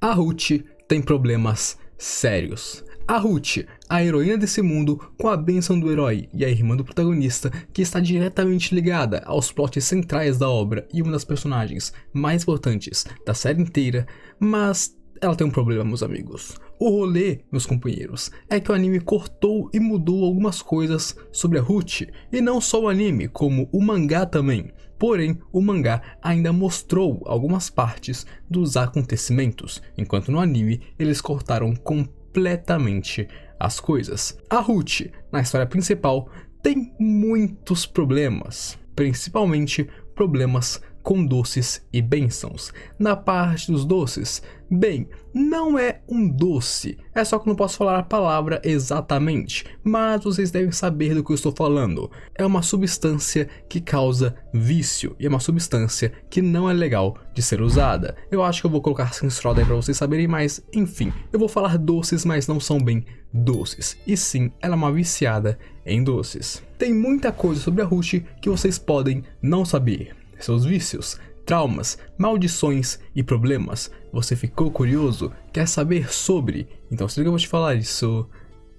A Ruth tem problemas sérios. A Ruth, a heroína desse mundo, com a bênção do herói e a irmã do protagonista, que está diretamente ligada aos plots centrais da obra e uma das personagens mais importantes da série inteira, mas ela tem um problema, meus amigos. O rolê, meus companheiros, é que o anime cortou e mudou algumas coisas sobre a Ruth, e não só o anime, como o mangá também. Porém, o mangá ainda mostrou algumas partes dos acontecimentos, enquanto no anime eles cortaram completamente as coisas. A Ruth, na história principal, tem muitos problemas, principalmente problemas com doces e bênçãos. Na parte dos doces, bem, não é um doce, é só que eu não posso falar a palavra exatamente, mas vocês devem saber do que eu estou falando. É uma substância que causa vício, e é uma substância que não é legal de ser usada. Eu acho que eu vou colocar censurado aí pra vocês saberem, mas enfim, eu vou falar doces, mas não são bem doces, e sim, ela é uma viciada em doces. Tem muita coisa sobre a Ruth que vocês podem não saber. Seus vícios, traumas, maldições e problemas. Você ficou curioso? Quer saber sobre? Então se liga, eu vou te falar isso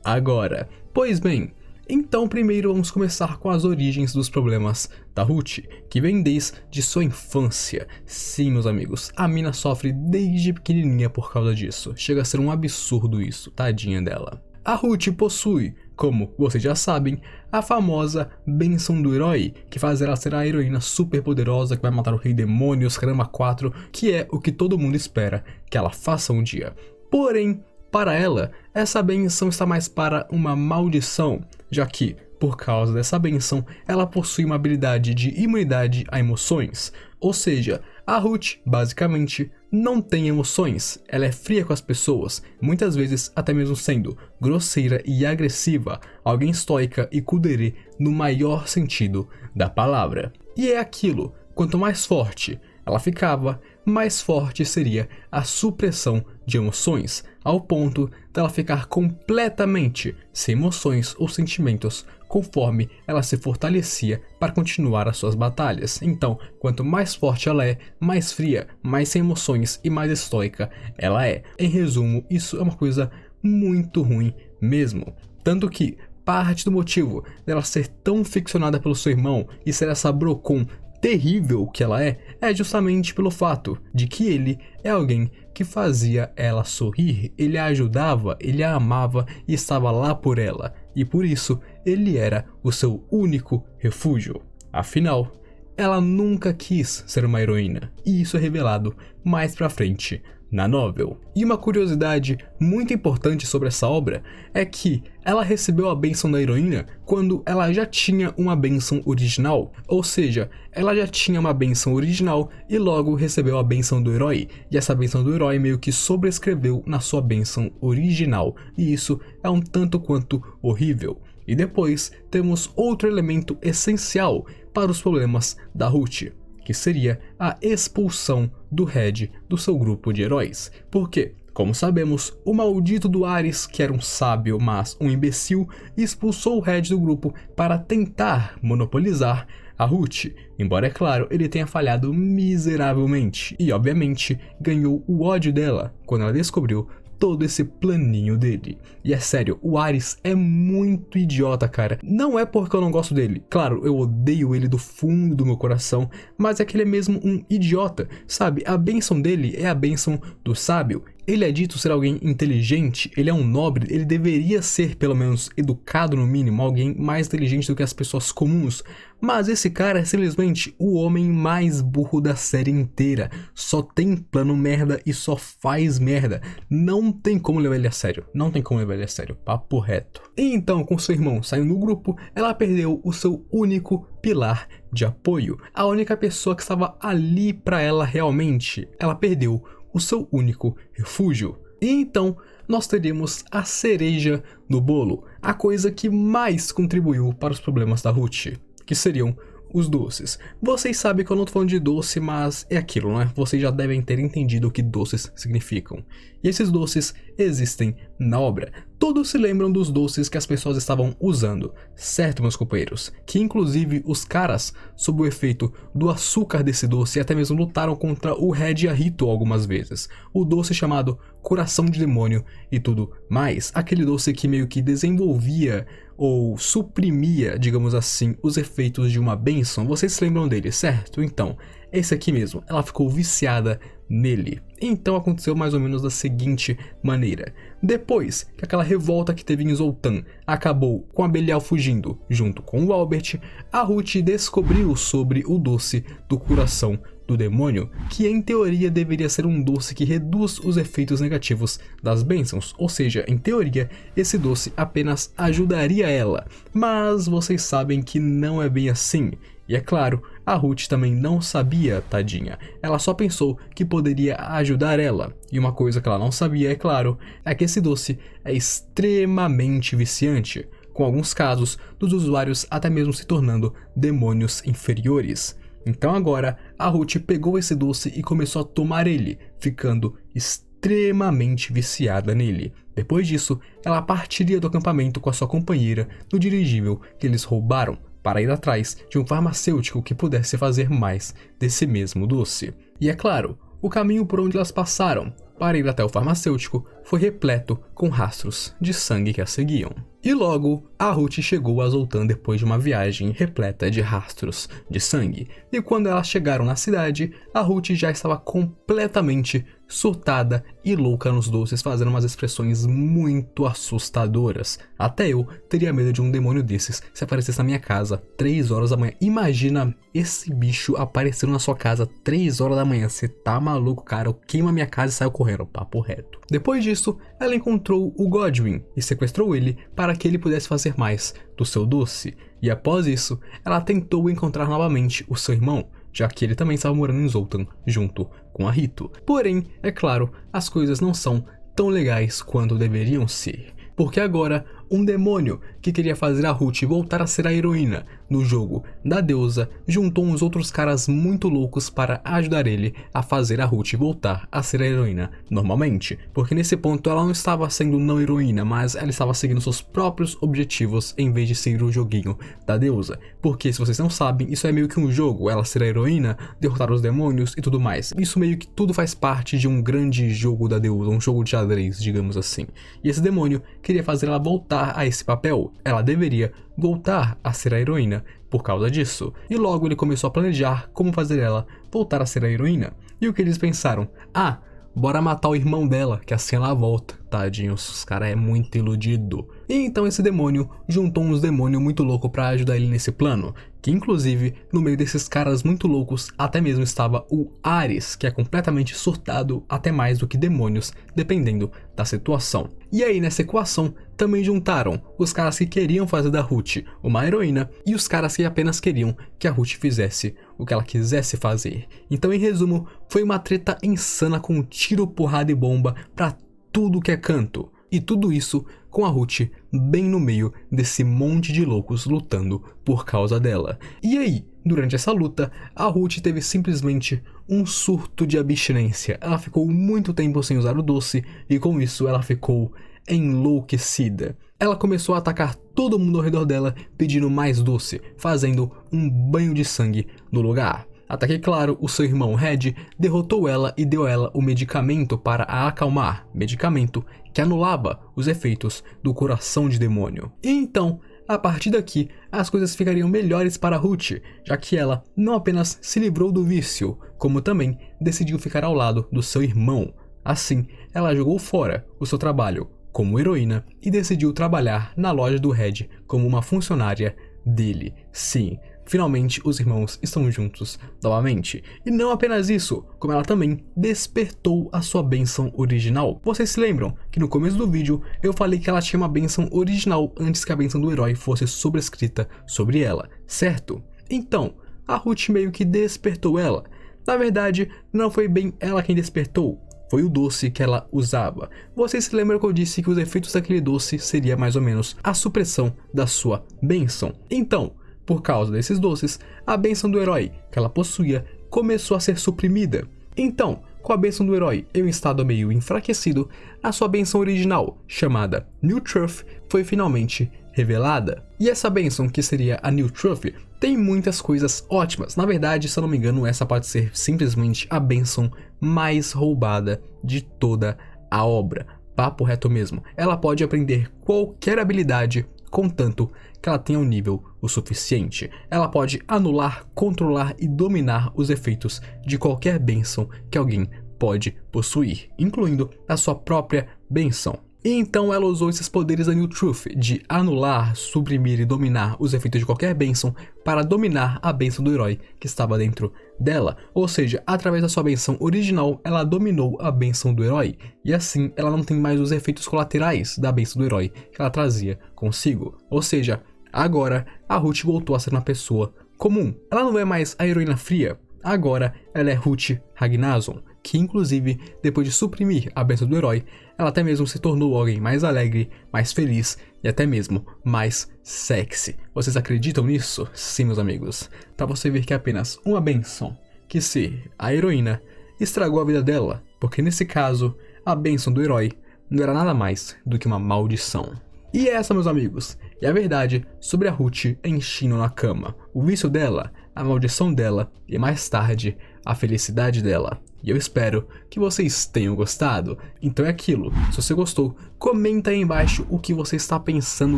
agora. Pois bem, então primeiro vamos começar com as origens dos problemas da Ruth, que vem desde sua infância. Sim, meus amigos, a mina sofre desde pequenininha por causa disso. Chega a ser um absurdo isso, tadinha dela. A Ruth possui, como vocês já sabem, a famosa bênção do herói, que faz ela ser a heroína super poderosa que vai matar o rei demônios, caramba 4, que é o que todo mundo espera que ela faça um dia. Porém, para ela, essa bênção está mais para uma maldição, já que, por causa dessa bênção, ela possui uma habilidade de imunidade a emoções. Ou seja, a Ruth, basicamente, não tem emoções, ela é fria com as pessoas, muitas vezes até mesmo sendo grosseira e agressiva, alguém estoica e kudere no maior sentido da palavra. E é aquilo, quanto mais forte ela ficava, mais forte seria a supressão de emoções, ao ponto dela ficar completamente sem emoções ou sentimentos, conforme ela se fortalecia para continuar as suas batalhas. Então, quanto mais forte ela é, mais fria, mais sem emoções e mais estoica ela é. Em resumo, isso é uma coisa muito ruim mesmo. Tanto que parte do motivo dela ser tão ficcionada pelo seu irmão e ser essa brocon terrível que ela é justamente pelo fato de que ele é alguém que fazia ela sorrir, ele a ajudava, ele a amava e estava lá por ela, e por isso ele era o seu único refúgio. Afinal, ela nunca quis ser uma heroína, e isso é revelado mais pra frente na novel. E uma curiosidade muito importante sobre essa obra é que ela recebeu a bênção da heroína quando ela já tinha uma bênção original, ou seja, ela já tinha uma bênção original e logo recebeu a bênção do herói, e essa bênção do herói meio que sobrescreveu na sua bênção original, e isso é um tanto quanto horrível. E depois temos outro elemento essencial para os problemas da Ruth, que seria a expulsão do Red do seu grupo de heróis. Porque, como sabemos, o maldito do Ares, que era um sábio mas um imbecil, expulsou o Red do grupo para tentar monopolizar a Ruth, embora é claro ele tenha falhado miseravelmente, e obviamente ganhou o ódio dela quando ela descobriu todo esse planinho dele. E é sério, o Ares é muito idiota, cara. Não é porque eu não gosto dele. Claro, eu odeio ele do fundo do meu coração, mas é que ele é mesmo um idiota, sabe? A bênção dele é a bênção do sábio. Ele é dito ser alguém inteligente, ele é um nobre, ele deveria ser pelo menos educado no mínimo, alguém mais inteligente do que as pessoas comuns. Mas esse cara é simplesmente o homem mais burro da série inteira. Só tem plano merda e só faz merda. Não tem como levar ele a sério, não tem como levar ele a sério, papo reto. E então, com seu irmão saindo do grupo, ela perdeu o seu único pilar de apoio. A única pessoa que estava ali pra ela realmente, ela perdeu o seu único refúgio. E então nós teríamos a cereja no bolo, a coisa que mais contribuiu para os problemas da Ruth, que seriam os doces. Vocês sabem que eu não tô falando de doce, mas é aquilo, né? Vocês já devem ter entendido o que doces significam. E esses doces existem na obra. Todos se lembram dos doces que as pessoas estavam usando, certo, meus companheiros? Que inclusive os caras, sob o efeito do açúcar desse doce, até mesmo lutaram contra o Red e a Rito algumas vezes. O doce chamado Coração de Demônio e tudo mais. Aquele doce que meio que desenvolvia ou suprimia, digamos assim, os efeitos de uma bênção. Vocês se lembram dele, certo? Então, esse aqui mesmo, ela ficou viciada nele. Então aconteceu mais ou menos da seguinte maneira: depois que aquela revolta que teve em Zoltan acabou com a Belial fugindo junto com o Albert, a Ruth descobriu sobre o doce do Coração do Demônio, que em teoria deveria ser um doce que reduz os efeitos negativos das bênçãos, ou seja, em teoria, esse doce apenas ajudaria ela, mas vocês sabem que não é bem assim. E é claro, a Ruth também não sabia, tadinha. Ela só pensou que poderia ajudar ela. E uma coisa que ela não sabia, é claro, é que esse doce é extremamente viciante, com alguns casos dos usuários até mesmo se tornando demônios inferiores. Então agora, a Ruth pegou esse doce e começou a tomar ele, ficando extremamente viciada nele. Depois disso, ela partiria do acampamento com a sua companheira no dirigível que eles roubaram, para ir atrás de um farmacêutico que pudesse fazer mais desse mesmo doce. E é claro, o caminho por onde elas passaram para ir até o farmacêutico foi repleto com rastros de sangue que a seguiam. E logo, a Ruth chegou a Zoltan depois de uma viagem repleta de rastros de sangue. E quando elas chegaram na cidade, a Ruth já estava completamente surtada e louca nos doces, fazendo umas expressões muito assustadoras. Até eu teria medo de um demônio desses se aparecesse na minha casa 3 horas da manhã. Imagina esse bicho aparecendo na sua casa 3 horas da manhã. Você tá maluco, cara? Eu queimo a minha casa e saio correndo, papo reto. Depois disso, ela encontrou o Godwin e sequestrou ele para que ele pudesse fazer mais do seu doce. E após isso, ela tentou encontrar novamente o seu irmão, já que ele também estava morando em Zoltan, junto com a Rito. Porém, é claro, as coisas não são tão legais quanto deveriam ser. Porque agora, um demônio que queria fazer a Ruth voltar a ser a heroína no jogo da deusa, juntou uns outros caras muito loucos para ajudar ele a fazer a Ruth voltar a ser a heroína normalmente. Porque nesse ponto ela não estava sendo não heroína, mas ela estava seguindo seus próprios objetivos em vez de ser o joguinho da deusa. Porque se vocês não sabem, isso é meio que um jogo, ela ser a heroína, derrotar os demônios e tudo mais. Isso meio que tudo faz parte de um grande jogo da deusa, um jogo de xadrez, digamos assim. E esse demônio queria fazer ela voltar a esse papel. Ela deveria voltar a ser a heroína por causa disso. E logo ele começou a planejar como fazer ela voltar a ser a heroína. E o que eles pensaram? Ah, bora matar o irmão dela, que assim ela volta. Tadinhos, os caras é muito iludido. E então esse demônio juntou uns demônios muito loucos pra ajudar ele nesse plano. Que inclusive, no meio desses caras muito loucos, até mesmo estava o Ares, que é completamente surtado até mais do que demônios, dependendo da situação. E aí nessa equação, também juntaram os caras que queriam fazer da Ruth uma heroína e os caras que apenas queriam que a Ruth fizesse o que ela quisesse fazer. Então, em resumo, foi uma treta insana com tiro, porrada e bomba pra tudo que é canto. E tudo isso com a Ruth bem no meio desse monte de loucos lutando por causa dela. E aí, durante essa luta, a Ruth teve simplesmente um surto de abstinência. Ela ficou muito tempo sem usar o doce e com isso ela ficou enlouquecida. Ela começou a atacar todo mundo ao redor dela pedindo mais doce, fazendo um banho de sangue no lugar. Até que, claro, o seu irmão Red derrotou ela e deu a ela o medicamento para a acalmar, medicamento que anulava os efeitos do coração de demônio. E então, a partir daqui, as coisas ficariam melhores para Ruth, já que ela não apenas se livrou do vício, como também decidiu ficar ao lado do seu irmão. Assim, ela jogou fora o seu trabalho como heroína e decidiu trabalhar na loja do Red como uma funcionária dele. Sim, finalmente os irmãos estão juntos novamente. E não apenas isso, como ela também despertou a sua bênção original. Vocês se lembram que no começo do vídeo eu falei que ela tinha uma bênção original antes que a bênção do herói fosse sobrescrita sobre ela, certo? Então, a Ruth meio que despertou ela. Na verdade, não foi bem ela quem despertou. Foi o doce que ela usava. Vocês se lembram que eu disse que os efeitos daquele doce seria mais ou menos a supressão da sua bênção? Então, por causa desses doces, a bênção do herói que ela possuía começou a ser suprimida. Então, com a bênção do herói em um estado meio enfraquecido, a sua bênção original, chamada New Truth, foi finalmente revelada. E essa bênção, que seria a New Truth, tem muitas coisas ótimas. Na verdade, se eu não me engano, essa pode ser simplesmente a bênção mais roubada de toda a obra. Papo reto mesmo. Ela pode aprender qualquer habilidade, contanto que ela tenha um nível o suficiente. Ela pode anular, controlar e dominar os efeitos de qualquer bênção que alguém pode possuir, incluindo a sua própria bênção. E então ela usou esses poderes da New Truth de anular, suprimir e dominar os efeitos de qualquer bênção para dominar a bênção do herói que estava dentro dela. Ou seja, através da sua bênção original, ela dominou a bênção do herói. E assim, ela não tem mais os efeitos colaterais da bênção do herói que ela trazia consigo. Ou seja, agora a Ruth voltou a ser uma pessoa comum. Ela não é mais a heroína fria. Agora ela é Ruth Ragnarsson, que inclusive, depois de suprimir a bênção do herói, ela até mesmo se tornou alguém mais alegre, mais feliz e até mesmo mais sexy. Vocês acreditam nisso? Sim, meus amigos. Pra você ver que apenas uma bênção, que ser a heroína, estragou a vida dela, porque nesse caso, a bênção do herói não era nada mais do que uma maldição. E essa, meus amigos, é a verdade sobre a Ruth em Shino na cama, o vício dela, a maldição dela e mais tarde, a felicidade dela. E eu espero que vocês tenham gostado. Então é aquilo, se você gostou, comenta aí embaixo o que você está pensando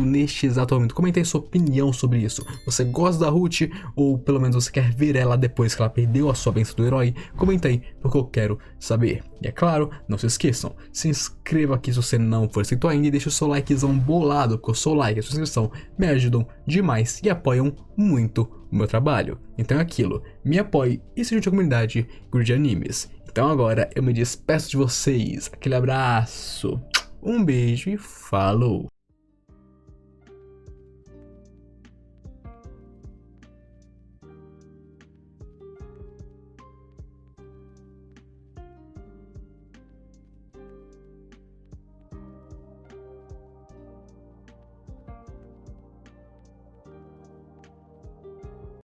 neste exato momento. Comenta aí sua opinião sobre isso. Você gosta da Ruth ou pelo menos você quer ver ela depois que ela perdeu a sua bênção do herói? Comenta aí porque eu quero saber. E é claro, não se esqueçam, se inscreva aqui se você não for inscrito ainda e deixa o seu likezão bolado, porque o seu like e a sua inscrição me ajudam demais e apoiam muito o meu trabalho. Então é aquilo, me apoie e se junte à comunidade de animes. Então agora eu me despeço de vocês, aquele abraço, um beijo e falou!